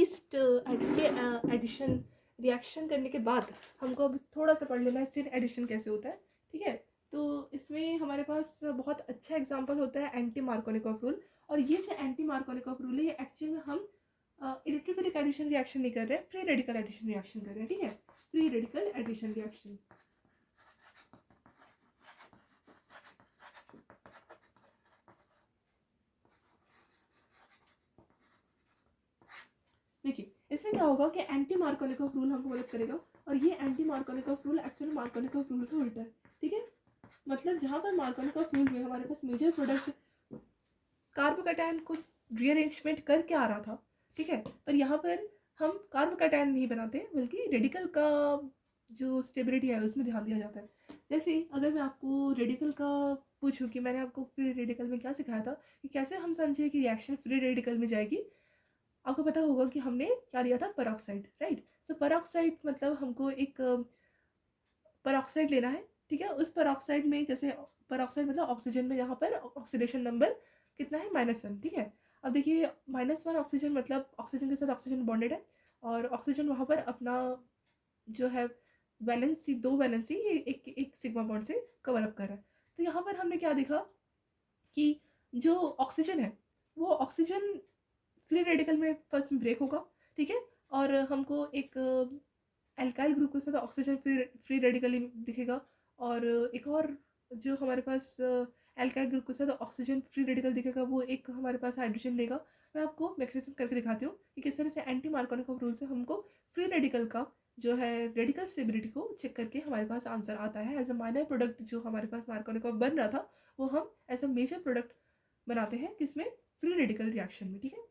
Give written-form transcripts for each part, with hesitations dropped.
Least addition reaction करने के बाद हमको अब थोड़ा सा पढ़ लेना है सिन एडिशन कैसे होता है, ठीक है। तो इसमें हमारे पास बहुत अच्छा एग्जांपल होता है एंटी मार्कोनिकॉफ रूल। और ये जो एंटी मार्कोनिकॉफ रूल है ये एक्चुअली में हम इलेक्ट्रोफिलिक एडिशन रिएक्शन नहीं कर रहे हैं, फ्री रेडिकल एडिशन रिएक्शन कर रहे हैं, ठीक है। Free radical addition reaction. देखिए इसमें क्या होगा कि एंटी मार्कोनिकॉफ रूल हमको मदद करेगा, और ये anti Markovnikov rule actually Markovnikov rule का उल्टा है, ठीक है। मतलब जहाँ पर मार्कोनिकॉफ रूल में हमारे पास मेजर प्रोडक्ट कार्बोकैटायन को रीअरेंजमेंट करके आ रहा था, ठीक है, पर यहाँ पर हम कार्बोकैटायन नहीं बनाते बल्कि रेडिकल का जो स्टेबिलिटी है उसमें ध्यान दिया जाता है। जैसे अगर मैं आपको रेडिकल का पूछूं कि मैंने आपको फ्री रेडिकल में क्या सिखाया था कि कैसे हम समझे कि रिएक्शन फ्री रेडिकल में जाएगी, आपको पता होगा कि हमने क्या लिया था, पेरोक्साइड, राइट। सो पेरोक्साइड मतलब हमको एक पेरोक्साइड लेना है, ठीक है। उस पेरोक्साइड में जैसे पेरोक्साइड मतलब ऑक्सीजन में यहाँ पर ऑक्सीडेशन नंबर कितना है, -1, ठीक है। अब देखिए -1 ऑक्सीजन मतलब ऑक्सीजन के साथ ऑक्सीजन बॉन्डेड है, और ऑक्सीजन वहाँ पर अपना जो है वैलेंसी, 2 वैलेंसी एक एक सिग्मा बॉन्ड से कवर अप कर रहा है। तो यहाँ पर हमने क्या देखा कि जो ऑक्सीजन है वो ऑक्सीजन फ्री रेडिकल में फर्स्ट में ब्रेक होगा, ठीक है। और हमको एक एल्काइल ग्रुप के साथ ऑक्सीजन फ्री रेडिकली दिखेगा, और एक और जो हमारे पास एल्काइल ग्रुप के साथ ऑक्सीजन फ्री रेडिकल दिखेगा वो एक हमारे पास हाइड्रोजन लेगा। मैं आपको मैकेनिज्म करके दिखाती हूँ कि किस तरह से एंटी मार्कोनिकॉफ रूल से हमको फ्री रेडिकल का जो है रेडिकल स्टेबिलिटी को चेक करके हमारे पास आंसर आता है। एज अ माइनर प्रोडक्ट जो हमारे पास मार्कोनिकॉफ बन रहा था वो हम एज अ मेजर प्रोडक्ट बनाते हैं किसमें, फ्री रेडिकल रिएक्शन में, ठीक है।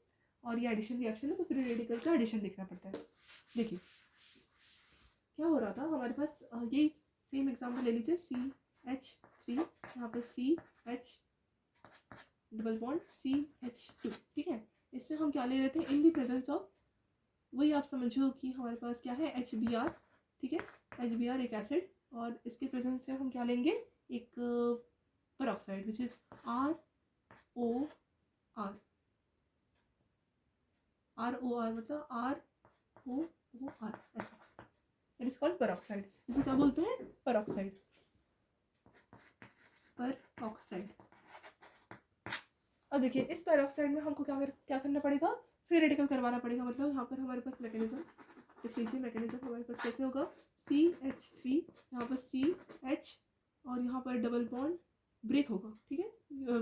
और ये एडिशन रिएक्शन है तो फ्री रेडिकल का एडिशन देखना पड़ता है। देखिए क्या हो रहा था हमारे पास, ये सेम एग्जांपल ले लीजिए, CH3, यहाँ पे CH डबल बॉन्ड CH2, ठीक है। इसमें हम क्या ले रहे थे, इन दी प्रेजेंस ऑफ, वही आप समझो कि हमारे पास क्या है, HBr, ठीक है। HBr एक एसिड, और इसके प्रेजेंस में हम क्या लेंगे, एक peroxide which is ROR, ROR मतलब ROR ऐसा, इट इज कॉल्ड पेरोक्साइड। इसे क्या बोलते हैं, पेरोक्साइड, पेरोक्साइड। अब देखिए इस पेरोक्साइड में हमको क्या करना पड़ेगा, फ्री रेडिकल करवाना पड़ेगा। मतलब यहाँ पर हमारे पास मैकेनिज्म देख लीजिए, मैकेनिज्म हमारे पास कैसे होगा, CH3, यहाँ पर CH, और यहाँ पर डबल बॉन्ड ब्रेक होगा, ठीक है।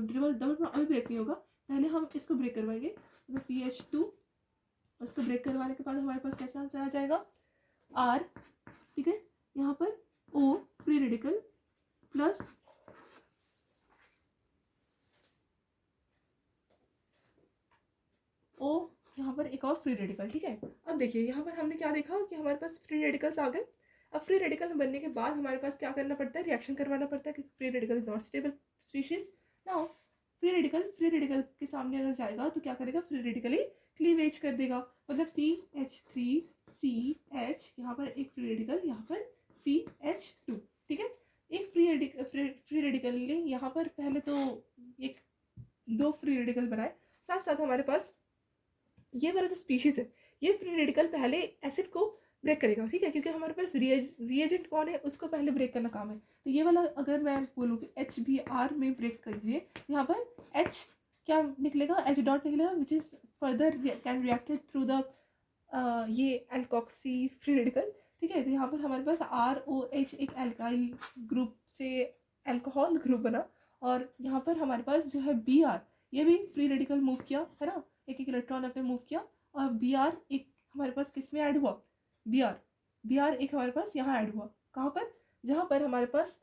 डबल बॉन्ड अभी ब्रेक नहीं होगा, पहले हम इसको ब्रेक करवाएंगे, मतलब CH2, उसको ब्रेक करवाने के बाद हमारे पास कैसा आंसर आ जाएगा, R, ठीक है। यहाँ पर O free radical plus O, यहाँ पर एक और फ्री रेडिकल, ठीक है। अब देखिए यहाँ पर हमने क्या देखा कि हमारे पास फ्री रेडिकल्स आ गए। अब फ्री रेडिकल बनने के बाद हमारे पास क्या करना पड़ता है, रिएक्शन करवाना पड़ता है, क्योंकि free radical is not stable species. Now free radical के सामने अगर जाएगा तो क्या करेगा, फ्री रेडिकली क्लीवेज कर देगा, मतलब CH3CH, यहाँ पर एक फ्री रेडिकल, यहाँ पर CH2, ठीक है। एक फ्री रेडिकल ने यहाँ पर पहले तो एक 2 फ्री रेडिकल बनाए, साथ साथ हमारे पास ये वाला जो स्पीशीज है ये फ्री रेडिकल पहले एसिड को ब्रेक करेगा, ठीक है, क्योंकि हमारे पास रिएजेंट कौन है, उसको पहले ब्रेक करना काम है। तो ये वाला अगर मैं बोलूँ कि HBr में ब्रेक करिए, यहाँ पर H क्या निकलेगा, H डॉट निकलेगा, which is further can reacted through the ये एल्कोक्सी फ्री रेडिकल, ठीक है। तो यहाँ पर हमारे पास ROH एक एल्काइल ग्रुप से एल्कोहल ग्रुप बना, और यहाँ पर हमारे पास जो है Br, ये भी फ्री रेडिकल मूव किया है ना, एक एक इलेक्ट्रॉन अपने मूव किया, और Br एक हमारे पास किस में ऐड हुआ, Br एक हमारे पास यहाँ ऐड हुआ, कहाँ पर, जहाँ पर हमारे पास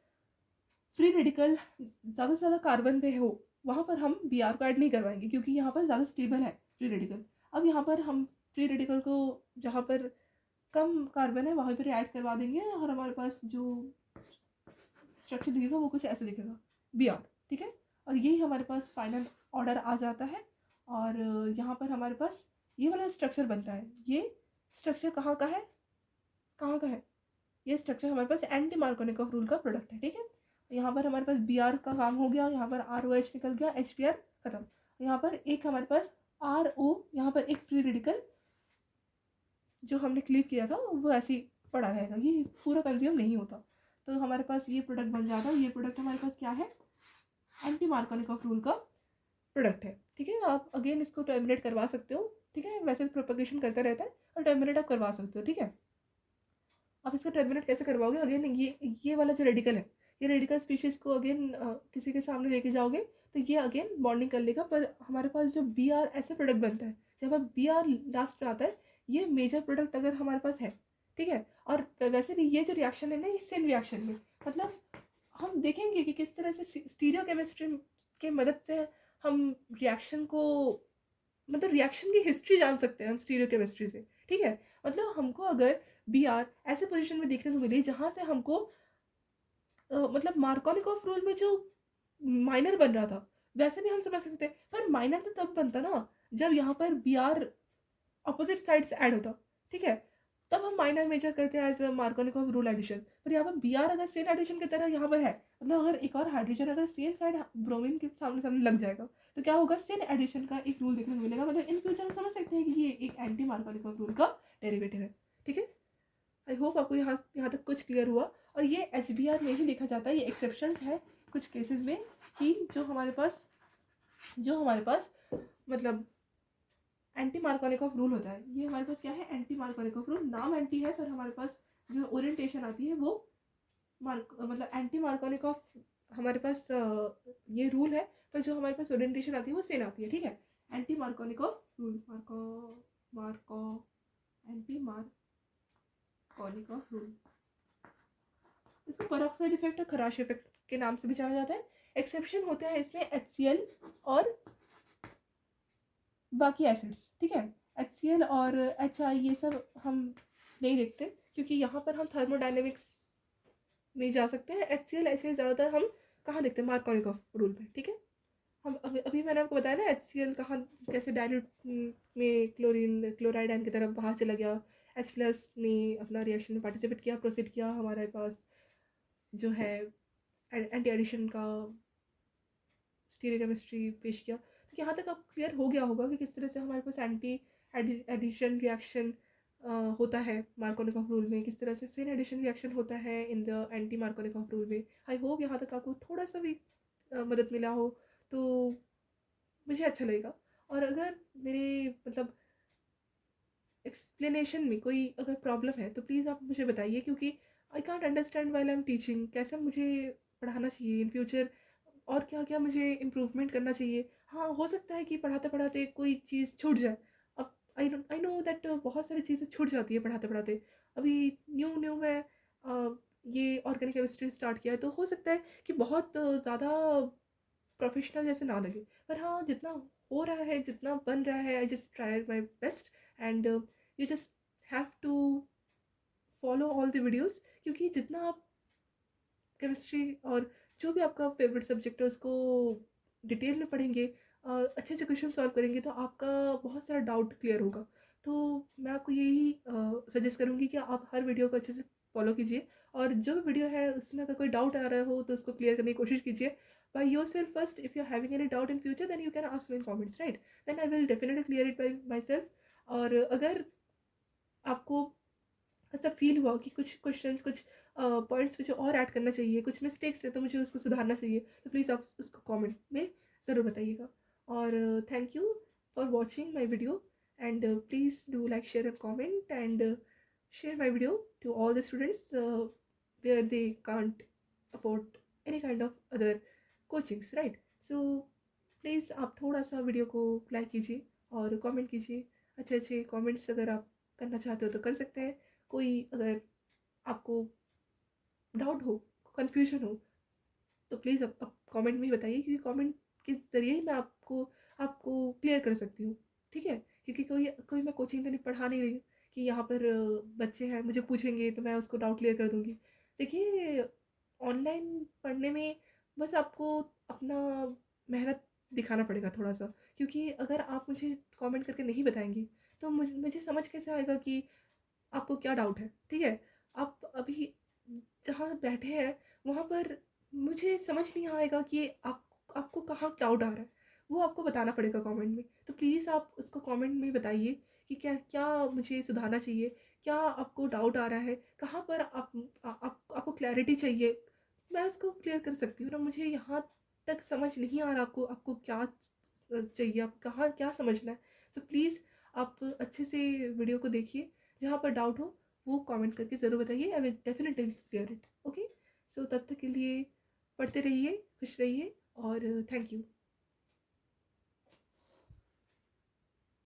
फ्री रेडिकल ज़्यादा से ज़्यादा कार्बन पे हो वहाँ पर हम Br को ऐड नहीं करवाएंगे, क्योंकि यहाँ पर ज़्यादा स्टेबल है फ्री रेडिकल। अब यहाँ पर हम फ्री रेडिकल को जहाँ पर कम कार्बन है वहाँ पर ऐड करवा देंगे, और हमारे पास जो स्ट्रक्चर दिखेगा वो कुछ ऐसे दिखेगा, Br, ठीक है। और यही हमारे पास फाइनल ऑर्डर आ जाता है, और यहाँ पर हमारे पास ये वाला स्ट्रक्चर बनता है। ये स्ट्रक्चर कहाँ का है, ये स्ट्रक्चर हमारे पास एंटी मार्कोनिकॉफ रूल का प्रोडक्ट है, ठीक है। यहाँ पर हमारे पास Br का काम हो गया, यहाँ पर ROH निकल गया, HBr खत्म। यहाँ पर एक हमारे पास RO, यहाँ पर एक फ्री रेडिकल जो हमने क्लिप किया था वो ऐसे ही पड़ा रहेगा, ये पूरा कंज्यूम नहीं होता। तो हमारे पास ये प्रोडक्ट बन जाता है। ये प्रोडक्ट हमारे पास क्या है, एंटी मार्कोनिकॉफ रूल का प्रोडक्ट है। ठीक है, आप अगेन इसको टर्मिनेट करवा सकते हो। ठीक है, वैसे प्रोपगेशन करता रहता है और टर्मिनेट आप करवा सकते हो। ठीक है, आप इसका टर्मिनेट कैसे करवाओगे, अगेन ये वाला जो रेडिकल है, ये रेडिकल स्पीशीज को अगेन किसी के सामने लेके जाओगे तो ये अगेन बॉन्डिंग कर लेगा। पर हमारे पास जो बी आर ऐसे प्रोडक्ट बनता है, जब अब बी आर लास्ट में आता है, ये मेजर प्रोडक्ट अगर हमारे पास है, ठीक है, और वैसे भी ये जो रिएक्शन है ना, ये सेम रिएक्शन में, मतलब हम देखेंगे कि किस तरह से स्टीरियो केमिस्ट्री के मदद से हम रिएक्शन को, मतलब रिएक्शन की हिस्ट्री जान सकते हैं हम स्टीरियो केमिस्ट्री से। ठीक है, मतलब हमको अगर बी आर ऐसे पोजीशन में देखने को मिले जहाँ से हमको मतलब मार्कोनिकॉफ रूल में जो माइनर बन रहा था वैसे भी हम समझ सकते थे, पर माइनर तो तब बनता ना जब यहाँ पर बी आर अपोजिट साइड से ऐड होता। ठीक है, तब हम माइनर मेजर करते हैं as a Markovnikov rule addition. पर यहाँ पर बी आर अगर सेम एडिशन की तरह यहाँ पर है, मतलब अगर एक और हाइड्रोजन अगर सेम साइड ब्रोमीन के सामने सामने लग जाएगा तो क्या होगा, सेम एडिशन का एक रूल देखने को मिलेगा। मतलब इन फ्यूचर हम समझ सकते हैं कि ये एक एंटी मार्कोनिकॉफ रूल का डेरिवेटिव है। ठीक है, आई होप आपको यहाँ तक कुछ क्लियर हुआ। और ये एच बी आर में ही देखा जाता है, ये एक्सेप्शंस है कुछ केसेस में कि जो हमारे पास मतलब एंटी मार्कोनिकॉफ रूल होता है। ये हमारे पास क्या है, एंटी मार्कोनिकॉफ रूल। नाम एंटी है पर हमारे पास जो ओरिएंटेशन आती है वो मतलब एंटी मार्कोनिकॉफ हमारे पास ये रूल है, पर जो हमारे पास ओरिएंटेशन आती है वो सेम आती है। ठीक है, anti Markovnikov rule, Marco anti Markovnikov rule, इसको पेरोक्साइड इफेक्ट और खराश इफेक्ट के नाम से भी जाना जाता है। एक्सेप्शन होते हैं इसमें HCl और बाकी एसिड्स। ठीक है, HCl और HI ये सब हम नहीं देखते क्योंकि यहाँ पर हम थर्मोडायनेमिक्स नहीं जा सकते हैं। HCl HI ज़्यादातर हम कहाँ देखते हैं, मार्कोनिकॉफ रूल में। ठीक है, हम अभी मैंने आपको बताया ना HCl कहाँ कैसे डायल्यूट में क्लोराइड आयन की तरफ बाहर चला गया, H+ ने अपना रिएक्शन में पार्टिसिपेट किया, प्रोसीड किया, हमारे पास जो है एंटी एडिशन का स्टीरियो केमिस्ट्री पेश किया। तो यहाँ तक अब क्लियर हो गया होगा कि किस तरह से हमारे पास एंटी एडिशन रिएक्शन होता है मार्कोनिकॉफ रूल में, किस तरह से सेन एडिशन रिएक्शन होता है in the anti Markovnikov rule में। आई होप यहाँ तक आपको थोड़ा सा भी मदद मिला हो तो मुझे अच्छा लगेगा। और अगर मेरे मतलब एक्सप्लेनेशन में कोई अगर प्रॉब्लम है तो प्लीज़ आप मुझे बताइए, क्योंकि I can't understand while I am teaching कैसे मुझे पढ़ाना चाहिए इन फ्यूचर, और क्या क्या मुझे इम्प्रूवमेंट करना चाहिए। हाँ, हो सकता है कि पढ़ाते पढ़ाते कोई चीज़ छूट जाए। अब आई नो दैट बहुत सारी चीज़ें छूट जाती है पढ़ाते पढ़ाते। अभी न्यू मैं ये ऑर्गेनिक केमिस्ट्री स्टार्ट किया है तो हो सकता है कि बहुत ज़्यादा प्रोफेशनल जैसे ना लगे, पर हाँ जितना हो रहा है, जितना बन रहा है, I just try my best. And you just have to follow all the videos, क्योंकि जितना आप केमिस्ट्री और जो भी आपका फेवरेट सब्जेक्ट है उसको डिटेल में पढ़ेंगे, अच्छे अच्छे क्वेश्चन सॉल्व करेंगे तो आपका बहुत सारा डाउट क्लियर होगा। तो मैं आपको यही सजेस्ट करूँगी कि आप हर वीडियो को अच्छे से फॉलो कीजिए, और जो भी वीडियो है उसमें अगर कोई डाउट आ रहा हो तो उसको क्लियर करने की कोशिश कीजिए by yourself first. If you're having any doubt in future then you can ask me in comments, right? Then I will definitely clear it by myself. और अगर आपको ऐसा फील हुआ कि कुछ क्वेश्चंस, कुछ पॉइंट्स मुझे और ऐड करना चाहिए, कुछ मिस्टेक्स है तो मुझे उसको सुधारना चाहिए, तो प्लीज़ आप उसको कमेंट में ज़रूर बताइएगा। और thank you for watching my video, and please do like, share and comment, and share my video to all the students where they can't afford any kind of other coachings, right? So please आप थोड़ा सा video को like कीजिए और comment कीजिए। अच्छे अच्छे comments अगर आप करना चाहते हो तो कर सकते हैं। कोई अगर आपको डाउट हो, कन्फ्यूजन हो, तो प्लीज़ आप कमेंट में ही बताइए, क्योंकि कमेंट के ज़रिए ही मैं आपको आपको क्लियर कर सकती हूँ। ठीक है, क्योंकि कोई कोई मैं कोचिंग तो नहीं पढ़ा नहीं रही हूँ कि यहाँ पर बच्चे हैं मुझे पूछेंगे तो मैं उसको डाउट क्लियर कर दूँगी। देखिए, ऑनलाइन पढ़ने में बस आपको अपना मेहनत दिखाना पड़ेगा थोड़ा सा, क्योंकि अगर आप मुझे कमेंट करके नहीं बताएंगी तो मुझे समझ कैसे आएगा कि आपको क्या डाउट है। ठीक है, आप अभी जहाँ बैठे हैं वहाँ पर मुझे समझ नहीं आएगा कि आपको कहाँ डाउट आ रहा है। वो आपको बताना पड़ेगा कमेंट में। तो प्लीज़ आप उसको कमेंट में बताइए कि क्या क्या मुझे सुधारना चाहिए, क्या आपको डाउट आ रहा है, कहाँ पर आपको क्लैरिटी चाहिए। मैं उसको क्लियर कर सकती हूँ ना। मुझे यहाँ तक समझ नहीं आ रहा आपको आपको क्या चाहिए, आप कहाँ क्या समझना है। सो प्लीज़ आप अच्छे से वीडियो को देखिए, जहाँ पर डाउट हो वो कमेंट करके ज़रूर बताइए। I will definitely clear it. Okay, so तब तक के लिए पढ़ते रहिए, खुश रहिए और थैंक यू।